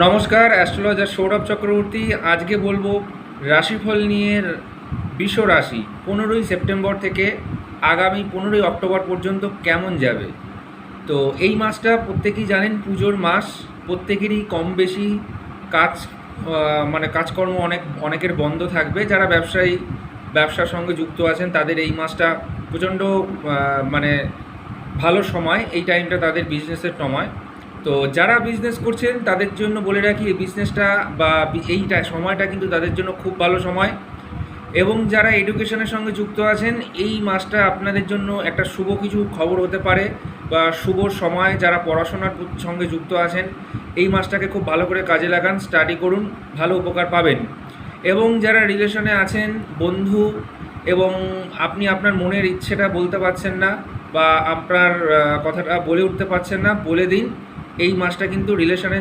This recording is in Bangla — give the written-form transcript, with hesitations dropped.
নমস্কার, অ্যাস্ট্রোলজার সৌরভ চক্রবর্তী। আজকে বলবো রাশিফল নিয়ে। বৃষ রাশি 15ই সেপ্টেম্বর থেকে আগামী 15ই অক্টোবর পর্যন্ত কেমন যাবে। তো এই মাসটা প্রত্যেকেই জানেন পুজোর মাস। প্রত্যেকেরই কম বেশি কাজ মানে কাজকর্ম অনেকের বন্ধ থাকবে। যারা ব্যবসার সঙ্গে যুক্ত আছেন তাদের এই মাসটা প্রচণ্ড মানে ভালো সময়। এই টাইমটা তাদের বিজনেসের সময়। তো যারা বিজনেস করছেন তাদের জন্য বলে রাখি, এই বিজনেসটা বা এইটা সময়টা কিন্তু তাদের জন্য খুব ভালো সময়। এবং যারা এডুকেশনের সঙ্গে যুক্ত আছেন, এই মাসটা আপনাদের জন্য একটা শুভ কিছু খবর হতে পারে বা শুভ সময়। যারা পড়াশোনার সঙ্গে যুক্ত আছেন, এই মাসটাকে খুব ভালো করে কাজে লাগান, স্টাডি করুন, ভালো উপকার পাবেন। এবং যারা রিলেশনে আছেন, বন্ধু, এবং আপনি আপনার মনের ইচ্ছেটা বলতে পারছেন না বা আপনার কথাটা বলে উঠতে পারছেন না, বলে দিন। এই মাসটা কিন্তু রিলেশনের